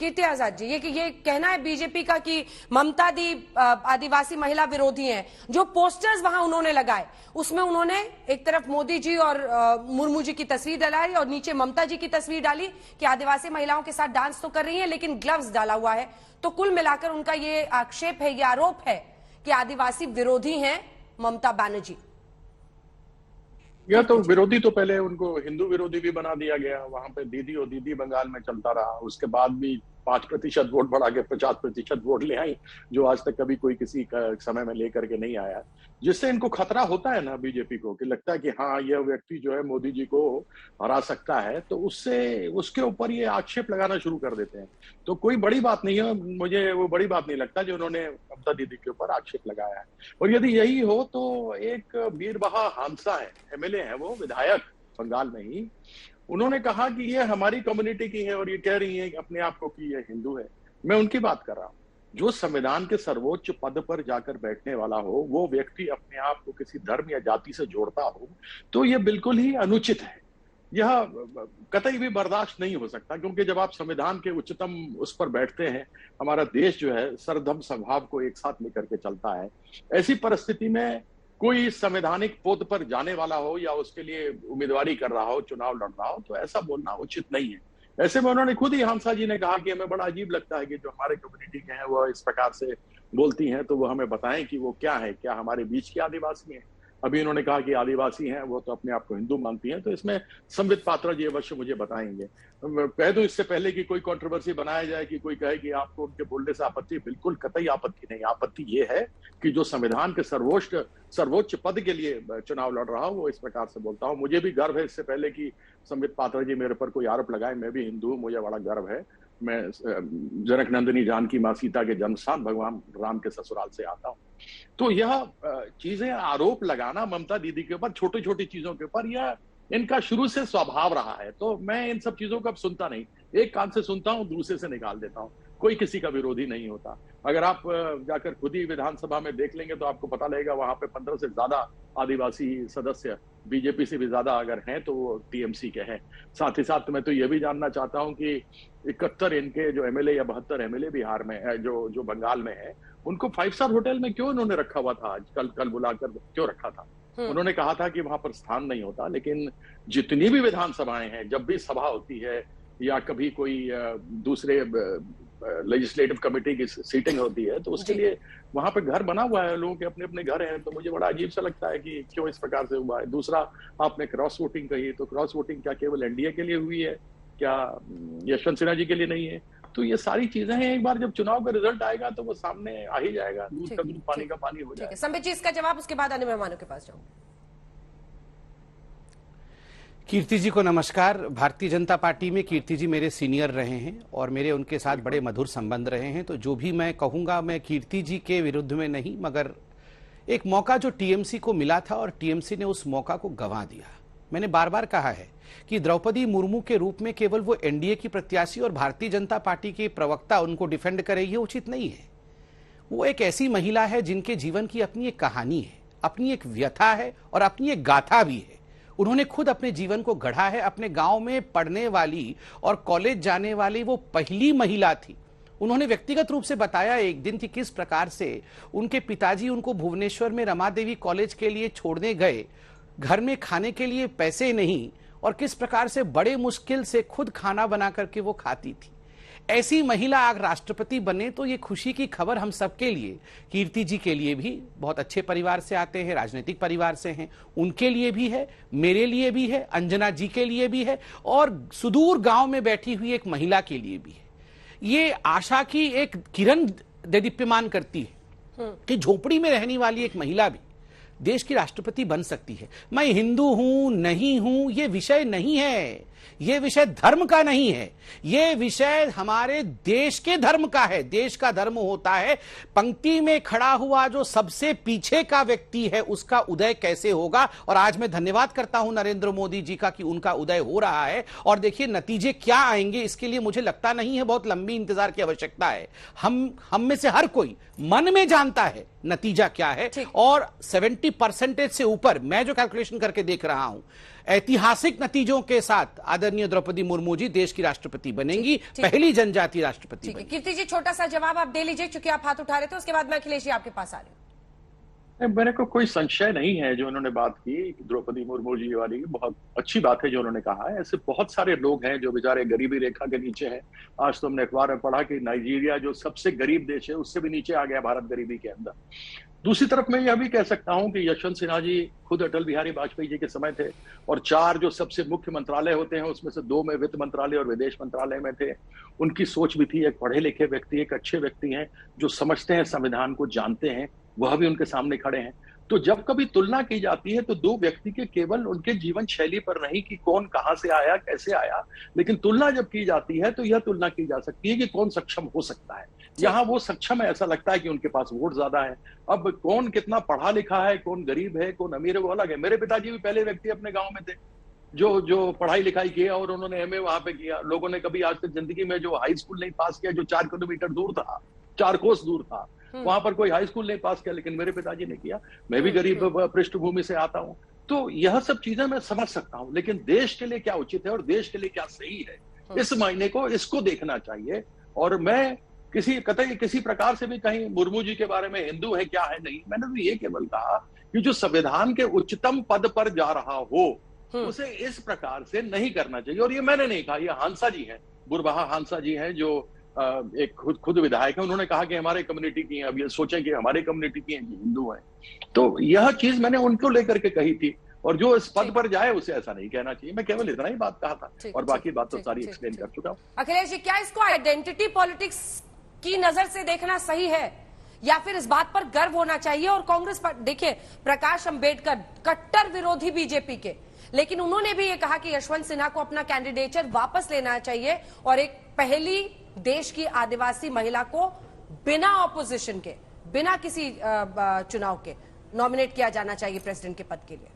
कीर्ति आजाद जी, ये कहना है बीजेपी का कि ममता दी आदिवासी महिला विरोधी हैं। जो पोस्टर्स वहां उन्होंने लगाए उसमें उन्होंने एक तरफ मोदी जी और मुर्मू जी की तस्वीर डाली और नीचे ममता जी की तस्वीर डाली कि आदिवासी महिलाओं के साथ डांस तो कर रही हैं लेकिन ग्लव्स डाला हुआ है। तो कुल मिलाकर उनका ये आक्षेप है, ये आरोप है कि आदिवासी विरोधी हैं ममता बनर्जी। यह तो विरोधी तो पहले उनको हिंदू विरोधी भी बना दिया गया। वहां पे दीदी और दीदी बंगाल में चलता रहा, उसके बाद भी 5% वोट बढ़ा के 50% वोट ले आई, जो आज तक कभी कोई किसी का समय में लेकर के नहीं आया। जिससे इनको खतरा होता है ना बीजेपी को, कि लगता है कि हाँ यह व्यक्ति जो है मोदी जी को हरा सकता है, तो उससे उसके ऊपर ये आक्षेप लगाना शुरू कर देते हैं। तो कोई बड़ी बात नहीं है, मुझे वो बड़ी बात नहीं लगता जो उन्होंने ममता दीदी के ऊपर आक्षेप लगाया है। और यदि यही हो तो एक बीरबहा हांसा है, एमएलए है, वो विधायक बंगाल में ही, उन्होंने कहा कि ये हमारी कम्युनिटी की है और ये कह रही है अपने आप को कि ये हिंदू है। मैं उनकी बात कर रहा हूं। जो संविधान के सर्वोच्च पद पर जाकर बैठने वाला हो, वो व्यक्ति अपने आप को किसी धर्म या जाति से जोड़ता हो, तो ये बिल्कुल ही अनुचित है। यह कतई भी बर्दाश्त नहीं हो सकता, क्योंकि जब आप संविधान के उच्चतम उस पर बैठते हैं, हमारा देश जो है सर्वधर्म स्वभाव को एक साथ लेकर के चलता है। ऐसी परिस्थिति में कोई संवैधानिक पद पर जाने वाला हो या उसके लिए उम्मीदवारी कर रहा हो, चुनाव लड़ रहा हो, तो ऐसा बोलना उचित नहीं है। ऐसे में उन्होंने खुद ही हंसा जी ने कहा कि हमें बड़ा अजीब लगता है कि जो हमारे कम्युनिटी के हैं वो इस प्रकार से बोलती हैं, तो वो हमें बताएं कि वो क्या है, क्या हमारे बीच के आदिवासी हैं। अभी उन्होंने कहा कि आदिवासी हैं, वो तो अपने आप को हिंदू मानती हैं, तो इसमें संबित पात्रा जी अवश्य मुझे बताएंगे। कह दूं इससे पहले कि कोई कंट्रोवर्सी बनाया जाए कि कोई कहे कि आपको उनके बोलने से आपत्ति, बिल्कुल कतई आपत्ति नहीं। आपत्ति ये है कि जो संविधान के सर्वोच्च पद के लिए चुनाव लड़ रहा हूं वो इस प्रकार से बोलता हूं। मुझे भी गर्व है, इससे पहले कि संबित पात्रा जी मेरे पर कोई आरोप लगाए, मैं भी हिंदू हूं, मुझे बड़ा गर्व है। मैं जनक नंदिनी जानकी मां सीता के जन्म स्थान भगवान राम के ससुराल से आता हूं। तो यह चीजें आरोप लगाना ममता दीदी के ऊपर, छोटी छोटी चीजों के ऊपर, यह इनका शुरू से स्वभाव रहा है। तो मैं इन सब चीजों को अब सुनता नहीं, एक कान से सुनता हूं, दूसरे से निकाल देता हूं। कोई किसी का विरोधी नहीं होता। अगर आप जाकर खुद ही विधानसभा में देख लेंगे तो आपको पता लगेगा वहां पे 15 से ज्यादा आदिवासी सदस्य बीजेपी से भी ज्यादा अगर हैं तो वो टीएमसी के हैं। साथ ही साथ मैं तो ये भी जानना चाहता हूं कि 71 इनके जो एमएलए या 72 एमएलए बिहार में है, जो बंगाल में है, उनको 5 स्टार होटल में क्यों इन्होंने रखा हुआ था? कल बुलाकर क्यों रखा था? उन्होंने कहा था कि वहां पर स्थान नहीं होता, लेकिन जितनी भी विधानसभाएं हैं, जब भी सभा होती है या कभी कोई दूसरे लेजिस्लेटिव कमेटी की सीटिंग होती है, तो उसके लिए वहां पे घर बना हुआ है, लोगों के अपने अपने घर हैं। तो मुझे बड़ा अजीब सा लगता है कि क्यों इस प्रकार से हुआ है। दूसरा, आपने क्रॉस वोटिंग कही, तो क्रॉस वोटिंग क्या केवल एनडीए के लिए हुई है? क्या यशवंत सिन्हा जी के लिए नहीं है? तो ये सारी चीजें हैं, एक बार जब चुनाव का रिजल्ट आएगा तो वो सामने आ ही जाएगा। दूध का दूध, पानी का पानी हो जाएगा। संबित जी, इसका जवाब उसके बाद अन्य मेहमानों के पास जाऊंगा। कीर्ति जी को नमस्कार। भारतीय जनता पार्टी में कीर्ति जी मेरे सीनियर रहे हैं और मेरे उनके साथ बड़े मधुर संबंध रहे हैं। तो जो भी मैं कहूंगा, मैं कीर्ति जी के विरुद्ध में नहीं, मगर एक मौका जो टीएमसी को मिला था और टीएमसी ने उस मौका को गंवा दिया। मैंने बार बार कहा है कि द्रौपदी मुर्मू के रूप में केवल वो एनडीए की प्रत्याशी और भारतीय जनता पार्टी के प्रवक्ता उनको डिफेंड करे, ये उचित नहीं है। वो एक ऐसी महिला है जिनके जीवन की अपनी एक कहानी है, अपनी एक व्यथा है और अपनी एक गाथा भी है। उन्होंने खुद अपने जीवन को गढ़ा है। अपने गांव में पढ़ने वाली और कॉलेज जाने वाली वो पहली महिला थी। उन्होंने व्यक्तिगत रूप से बताया एक दिन कि किस प्रकार से उनके पिताजी उनको भुवनेश्वर में रमा देवी कॉलेज के लिए छोड़ने गए, घर में खाने के लिए पैसे नहीं, और किस प्रकार से बड़े मुश्किल से खुद खाना बना करके वो खाती थी। ऐसी महिला अगर राष्ट्रपति बने तो ये खुशी की खबर हम सबके लिए, कीर्ति जी के लिए भी, बहुत अच्छे परिवार से आते हैं, राजनीतिक परिवार से हैं, उनके लिए भी है, मेरे लिए भी है, अंजना जी के लिए भी है, और सुदूर गांव में बैठी हुई एक महिला के लिए भी है। ये आशा की एक किरण देदीप्यमान करती है कि झोपड़ी में रहने वाली एक महिला भी देश की राष्ट्रपति बन सकती है। मैं हिंदू हूं नहीं हूं ये विषय नहीं है, ये विषय धर्म का नहीं है, ये विषय हमारे देश के धर्म का है। देश का धर्म होता है पंक्ति में खड़ा हुआ जो सबसे पीछे का व्यक्ति है उसका उदय कैसे होगा। और आज मैं धन्यवाद करता हूं नरेंद्र मोदी जी का कि उनका उदय हो रहा है। और देखिए नतीजे क्या आएंगे इसके लिए मुझे लगता नहीं है बहुत लंबी इंतजार की आवश्यकता है। हम में से हर कोई मन में जानता है नतीजा क्या है। और 70% से ऊपर मैं जो कैलकुलेशन करके देख रहा हूं, ऐतिहासिक नतीजों के साथ आदरणीय द्रौपदी मुर्मू जी देश की राष्ट्रपति बनेंगी, पहली जनजातीय राष्ट्रपति ठीक है। बनेंगी। कीर्ति जी, छोटा सा जवाब आप दे लीजिए, क्योंकि आप हाथ उठा रहे थे, उसके बाद मैं अखिलेश जी आपके पास आ रही हूँ। मेरे को कोई संशय नहीं है जो उन्होंने बात की द्रौपदी मुर्मू जी वाली, बहुत अच्छी बात है जो उन्होंने कहा है। ऐसे बहुत सारे लोग हैं जो बेचारे गरीबी रेखा के नीचे हैं। आज तो हमने अखबार में पढ़ा कि नाइजीरिया जो सबसे गरीब देश है उससे भी नीचे आ गया भारत गरीबी के अंदर। दूसरी तरफ मैं यह भी कह सकता हूं कि यशवंत सिन्हा जी खुद अटल बिहारी वाजपेयी जी के समय थे, और 4 जो सबसे मुख्य मंत्रालय होते हैं उसमें से 2 में वित्त मंत्रालय और विदेश मंत्रालय में थे। उनकी सोच भी थी, एक पढ़े लिखे व्यक्ति, एक अच्छे व्यक्ति हैं जो समझते हैं, संविधान को जानते हैं, वह भी उनके सामने खड़े हैं। तो जब कभी तुलना की जाती है तो 2 व्यक्ति के केवल उनके जीवन शैली पर नहीं कि कौन कहां से आया, कैसे आया, लेकिन तुलना जब की जाती है तो यह तुलना की जा सकती है कि कौन सक्षम हो सकता है। यहाँ वो सक्षम है, ऐसा लगता है कि उनके पास वोट ज्यादा है। अब कौन कितना पढ़ा लिखा है, कौन गरीब है, कौन अमीर है, वो अलग है। मेरे पिताजी भी पहले व्यक्ति अपने गांव में थे जो पढ़ाई लिखाई किया और उन्होंने एमए वहां पे किया। लोगों ने कभी आज तक जिंदगी में जो हाई स्कूल नहीं पास किया, जो 4 किलोमीटर दूर था, 4 कोस दूर था, वहां पर कोई हाई स्कूल नहीं पास किया, लेकिन मेरे पिताजी ने किया। मैं भी गरीब पृष्ठभूमि से आता हूं, तो यह सब चीजें मैं समझ सकता हूं, लेकिन देश के लिए क्या उचित है और देश के लिए क्या सही है, इस मायने को इसको देखना चाहिए। और मैं किसी प्रकार से भी कहीं मुर्मू जी के बारे में हिंदू है क्या है नहीं, मैंने तो ये केवल कहा कि जो संविधान के उच्चतम पद पर जा रहा हो उसे इस प्रकार से नहीं करना चाहिए। और ये मैंने नहीं कहा, ये हांसा जी हैं, बुरबहा हांसा जी हैं, जो एक खुद विधायक है। उन्होंने कहा कि हमारे कम्युनिटी की हैं। अब ये सोचें कि हमारे कम्युनिटी की हैं कि हिंदू हैं, तो यह चीज मैंने उनको लेकर के कही थी। और जो इस पद पर जाए उसे ऐसा नहीं कहना चाहिए। मैं केवल इतना ही बात कहा था, और बाकी बात तो सारी एक्सप्लेन कर चुका हूं। अखिलेश जी, क्या इसको आइडेंटिटी पॉलिटिक्स की नजर से देखना सही है, या फिर इस बात पर गर्व होना चाहिए? और कांग्रेस पर देखिए, प्रकाश अंबेडकर कट्टर विरोधी बीजेपी के, लेकिन उन्होंने भी ये कहा कि यशवंत सिन्हा को अपना कैंडिडेचर वापस लेना चाहिए और एक पहली देश की आदिवासी महिला को बिना ऑपोजिशन के, बिना किसी चुनाव के नॉमिनेट किया जाना चाहिए प्रेसिडेंट के पद के लिए।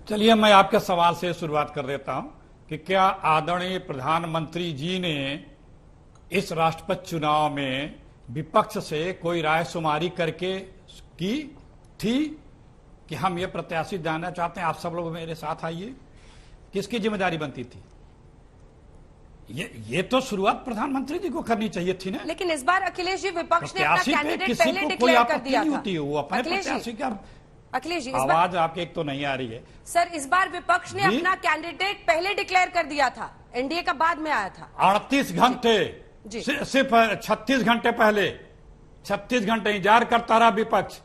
चलिए, मैं आपके सवाल से शुरुआत कर देता हूं कि क्या आदरणीय प्रधानमंत्री जी ने इस राष्ट्रपति चुनाव में विपक्ष से कोई रायशुमारी करके की थी कि हम ये प्रत्याशी जानना चाहते हैं, आप सब लोग मेरे साथ आइए? किसकी जिम्मेदारी बनती थी? ये तो शुरुआत प्रधानमंत्री जी को करनी चाहिए थी ना। लेकिन इस बार अखिलेश जी, विपक्ष ने अपना कैंडिडेट पहले डिक्लेयर कर दिया था। वो अपने प्रत्याशी का अखिलेश जी, आवाज आपके एक तो नहीं आ रही है सर। इस बार विपक्ष ने अपना कैंडिडेट पहले डिक्लेयर कर दिया था, एनडीए का बाद में आया था। 38 घंटे, सिर्फ 36 घंटे पहले, 36 घंटे इंतजार करता रहा विपक्ष।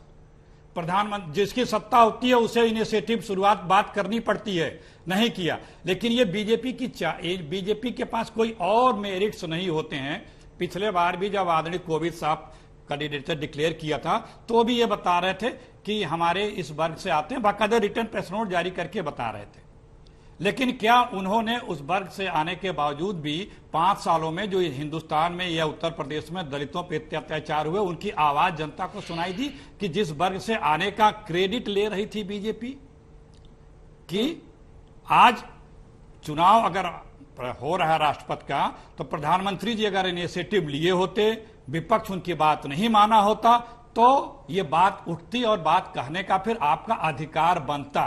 प्रधानमंत्री जिसकी सत्ता होती है उसे इनिशिएटिव शुरुआत बात करनी पड़ती है, नहीं किया। लेकिन ये बीजेपी के पास कोई और मेरिट्स नहीं होते हैं। पिछले बार भी जब आदरणीय कोविंद साहब कैंडिडेट डिक्लेयर किया था तो भी ये बता रहे थे कि हमारे इस वर्ग से आते हैं, बाकायदा रिटर्न प्रेस नोट जारी करके बता रहे थे। लेकिन क्या उन्होंने उस वर्ग से आने के बावजूद भी 5 सालों में जो हिंदुस्तान में या उत्तर प्रदेश में दलितों पर अत्याचार हुए, उनकी आवाज जनता को सुनाई दी कि जिस वर्ग से आने का क्रेडिट ले रही थी बीजेपी, कि आज चुनाव अगर हो रहा है राष्ट्रपति का, तो प्रधानमंत्री जी अगर इनिशिएटिव लिए होते, विपक्ष उनकी बात नहीं माना होता, तो ये बात उठती और बात कहने का फिर आपका अधिकार बनता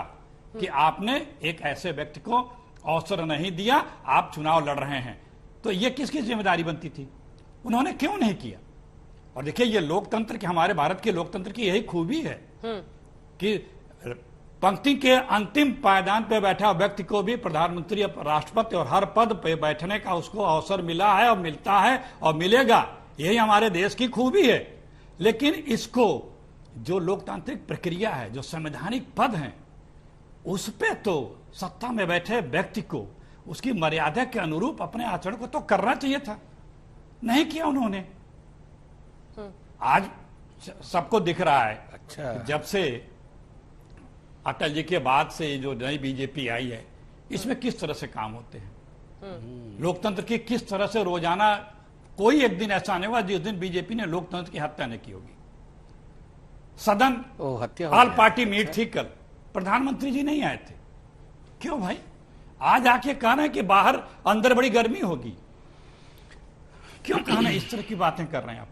कि आपने एक ऐसे व्यक्ति को अवसर नहीं दिया, आप चुनाव लड़ रहे हैं। तो ये किसकी जिम्मेदारी बनती थी? उन्होंने क्यों नहीं किया? और देखिए, ये लोकतंत्र की, हमारे भारत के लोकतंत्र की यही खूबी है कि पंक्ति के अंतिम पायदान पे बैठा व्यक्ति को भी प्रधानमंत्री, राष्ट्रपति और हर पद पे बैठने का उसको अवसर मिला है और मिलता है और मिलेगा। यही हमारे देश की खूबी है। लेकिन इसको, जो लोकतांत्रिक प्रक्रिया है, जो संवैधानिक पद हैं, उस पे तो सत्ता में बैठे व्यक्ति को उसकी मर्यादा के अनुरूप अपने आचरण को तो करना चाहिए था, नहीं किया उन्होंने। आज सबको दिख रहा है, अच्छा, जब से अटल जी के बाद से जो नई बीजेपी आई है, इसमें किस तरह से काम होते हैं, लोकतंत्र की किस तरह से रोजाना, कोई एक दिन ऐसा नहीं हुआ जिस दिन बीजेपी ने लोकतंत्र की हत्या नहीं की होगी। सदन ऑल पार्टी मीट थी कल, प्रधानमंत्री जी नहीं आए थे। क्यों भाई? आज आके कहना है कि बाहर अंदर बड़ी गर्मी होगी, क्यों कहना इस तरह की बातें कर रहे हैं आप?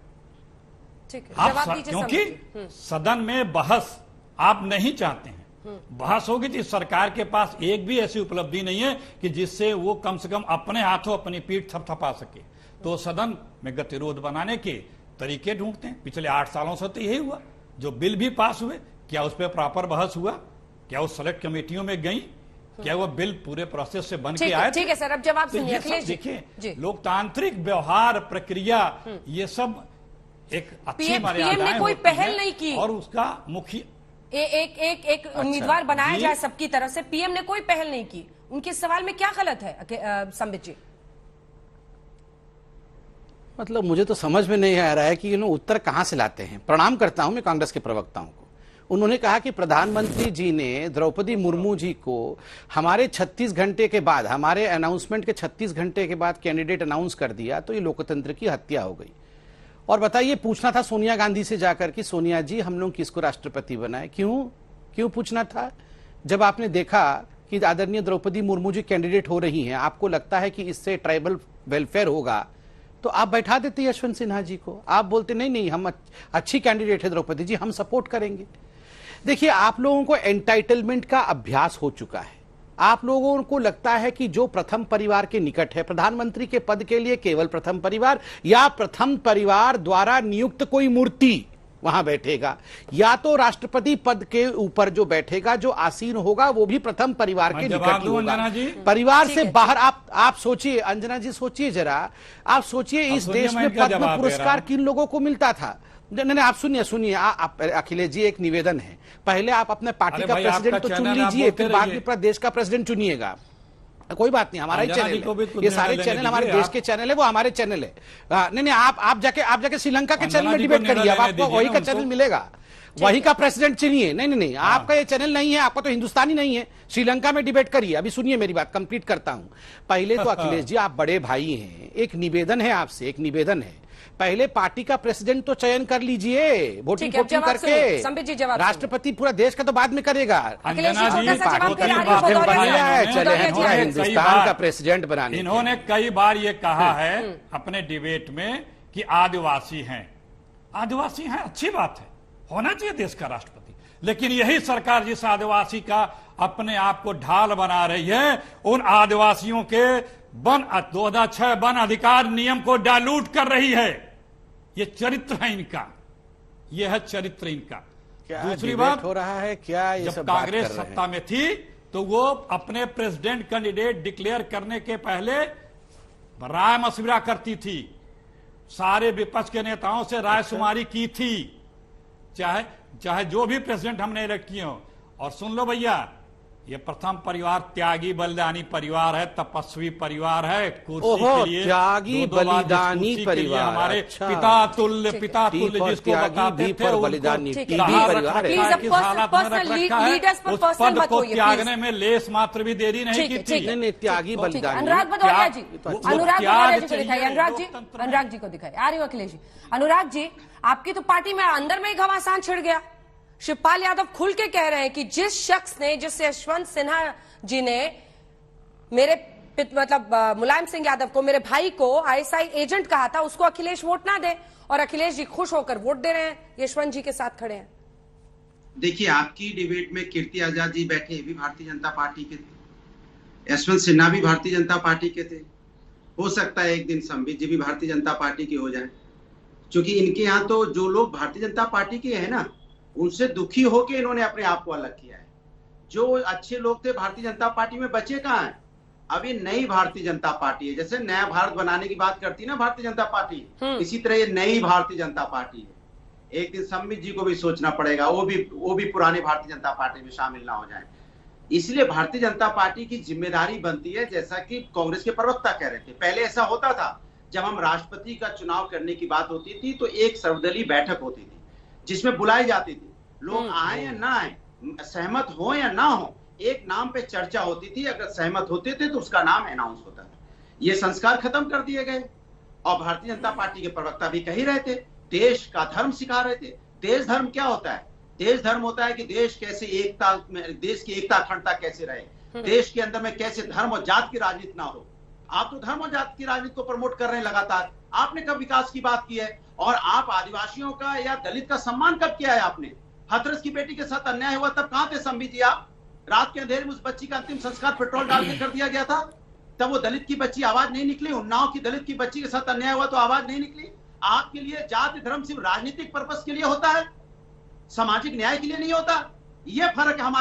ठीक है, क्योंकि सदन में बहस आप नहीं चाहते हैं, बहस होगी थी। सरकार के पास एक भी ऐसी उपलब्धि नहीं है कि जिससे वो कम से कम अपने हाथों अपनी पीठ थपथपा सके। तो सदन में गतिरोध बनाने के तरीके ढूंढते हैं। पिछले 8 सालों से तो यही हुआ। जो बिल भी पास हुए, क्या उस पर प्रॉपर बहस हुआ? क्या वो सेलेक्ट कमेटियों में गई? क्या वो बिल पूरे प्रोसेस से बन के आए? ठीक है सर, अब जवाब तो सुनिए ये सब अखिलेश जी। देखिए, लोकतांत्रिक व्यवहार प्रक्रिया, ये सब एक अच्छी पीएम मर्यादाएं ने कोई होती पहल हैं नहीं की। और उसका मुख्य एक उम्मीदवार बनाया जी। जाए सबकी तरफ से, पीएम ने कोई पहल नहीं की। उनके सवाल में क्या गलत है संबित जी? मतलब मुझे तो समझ में नहीं आ रहा है कि ये लोग उत्तर कहां से लाते हैं। प्रणाम करता हूं मैं कांग्रेस के प्रवक्ताओं को। उन्होंने कहा कि प्रधानमंत्री जी ने द्रौपदी मुर्मू जी को हमारे 36 घंटे के बाद, हमारे अनाउंसमेंट के 36 घंटे के बाद कैंडिडेट अनाउंस कर दिया, तो ये लोकतंत्र की हत्या हो गई। और बताइए, पूछना था सोनिया गांधी से जाकर कि सोनिया जी हम लोग किसको राष्ट्रपति बनाए? क्यों पूछना था? जब आपने देखा कि आदरणीय द्रौपदी मुर्मू जी कैंडिडेट हो रही हैं, आपको लगता है कि इससे ट्राइबल वेलफेयर होगा, तो आप बैठा देते यशवंत सिन्हा जी को। आप बोलते नहीं हम अच्छी कैंडिडेट है द्रौपदी जी, हम सपोर्ट करेंगे। देखिए, आप लोगों को एंटाइटलमेंट का अभ्यास हो चुका है। आप लोगों को लगता है कि जो प्रथम परिवार के निकट है, प्रधानमंत्री के पद के लिए केवल प्रथम परिवार या प्रथम परिवार द्वारा नियुक्त कोई मूर्ति वहां बैठेगा, या तो राष्ट्रपति पद के ऊपर जो बैठेगा, जो आसीन होगा, वो भी प्रथम परिवार के निकट ही होगा। परिवार से बाहर आप सोचिए, अंजना जी सोचिए जरा, आप सोचिए इस देश में पद्म पुरस्कार किन लोगों को मिलता था? नहीं, आप सुनिए अखिलेश जी, एक निवेदन है, पहले आप अपने पार्टी का प्रेसिडेंट तो चुन लीजिए, फिर बाद में प्रदेश का प्रेसिडेंट चुनिएगा। कोई बात नहीं, हमारा ही चैनल है, ये सारे चैनल हमारे देश के चैनल है, वो हमारे चैनल है। नहीं, आप जाके श्रीलंका के चैनल में डिबेट करिए, अब आपको वही का चैनल मिलेगा, वही का प्रेसिडेंट चुनिए। नहीं, आपका ये चैनल नहीं है, आपका तो हिंदुस्तानी नहीं है, श्रीलंका में डिबेट करिए। अभी सुनिए मेरी बात, कंप्लीट करता हूं। पहले तो अखिलेश जी, आप बड़े भाई हैं, एक निवेदन है आपसे, एक निवेदन है, पहले पार्टी का प्रेसिडेंट तो चयन कर लीजिए, वोटिंग करके। राष्ट्रपति पूरा देश का तो बाद में करेगा। चले हैं पूरा हिंदुस्तान का प्रेसिडेंट बनाने। इन्होंने कई बार ये कहा है अपने डिबेट में कि आदिवासी हैं, अच्छी बात है, होना चाहिए देश का राष्ट्रपति। लेकिन यही सरकार जिस आदिवासी का अपने आप को ढाल बना रही है, उन आदिवासियों के 2006 वन अधिकार नियम को डाइल्यूट कर रही है। ये चरित्र है इनका, यह है चरित्र इनका। दूसरी बात हो रहा है क्या, ये जब कांग्रेस सत्ता में थी तो वो अपने प्रेसिडेंट कैंडिडेट डिक्लेयर करने के पहले राय मशविरा करती थी, सारे विपक्ष के नेताओं से राय शुमारी की थी, चाहे जो भी प्रेसिडेंट हमने इलेक्ट किए हो। और सुन लो भैया, ये प्रथम परिवार त्यागी बलिदानी परिवार है, तपस्वी परिवार है, कुर्सी के लिए त्यागी बलिदानी परिवार, हमारे पिता तुल्य जिसको बताते थे, बलिदानी परिवार उस पद को त्यागने में लेस मात्र भी देरी नहीं की थी। त्यागी बलिदानी। अनुराग जी को दिखाई आ रही हो अखिलेश जी। अनुराग जी, आपकी तो पार्टी में अंदर में ही घमासान छिड़ गया। शिवपाल यादव खुल के कह रहे हैं कि जिस शख्स ने, जिस यशवंत सिन्हा जी ने मेरे मुलायम सिंह यादव को, मेरे भाई को आईएसआई एजेंट कहा था, उसको अखिलेश वोट ना दे, और अखिलेश जी खुश होकर वोट दे रहे हैं, यशवंत जी के साथ खड़े हैं। देखिए, आपकी डिबेट में कीर्ति आजाद जी बैठे, भी भारतीय जनता पार्टी के थे, यशवंत सिन्हा भी भारतीय जनता पार्टी के थे। हो सकता है एक दिन संबित जी भी भारतीय जनता पार्टी के हो जाए, क्योंकि इनके यहाँ तो जो लोग भारतीय जनता पार्टी के हैं ना, उनसे दुखी होकर इन्होंने अपने आप को अलग किया है। जो अच्छे लोग थे भारतीय जनता पार्टी में, बचे कहाँ हैं? अभी नई भारतीय जनता पार्टी है, जैसे नया भारत बनाने की बात करती है ना भारतीय जनता पार्टी, इसी तरह ये नई भारतीय जनता पार्टी है। एक दिन संबित जी को भी सोचना पड़ेगा, वो भी पुरानी भारतीय जनता पार्टी में शामिल ना हो जाए। इसलिए भारतीय जनता पार्टी की जिम्मेदारी बनती है, जैसा कि कांग्रेस के प्रवक्ता कह रहे थे, पहले ऐसा होता था, जब हम राष्ट्रपति का चुनाव करने की बात होती थी तो एक सर्वदलीय बैठक होती थी जिसमें बुलाई जाती थी, लोग आए या ना आए, सहमत हो या ना हो, एक नाम पे चर्चा होती थी, अगर सहमत होते थे तो उसका नाम अनाउंस होता था। ये संस्कार खत्म कर दिए गए, और भारतीय जनता पार्टी के प्रवक्ता भी कह ही रहे थे, देश का धर्म सिखा रहे थे। देश धर्म क्या होता है? देश धर्म होता है कि देश कैसे एकता, देश की एकता अखंडता कैसे रहे, देश के अंदर में कैसे धर्म और जात की राजनीति ना हो। आप तो धर्म और जात की राजनीति को प्रमोट कर रहे हैं लगातार। आपने कब विकास की बात की है? और आप आदिवासियों का या दलित का सम्मान कब किया है आपने? हाथरस की बेटी के साथ अन्याय हुआ तब कहां थे संबित जी आप? रात के अंधेरे में उस बच्ची का अंतिम संस्कार पेट्रोल डाल के कर दिया गया था, तब वो दलित की बच्ची आवाज नहीं निकली? उन्नाव की दलित की बच्ची के साथ अन्याय हुआ तो आवाज नहीं निकली? आपके लिए जाति धर्म सिर्फ राजनीतिक पर्पस के लिए होता है, सामाजिक न्याय के लिए नहीं होता? ये फर्क है हमारे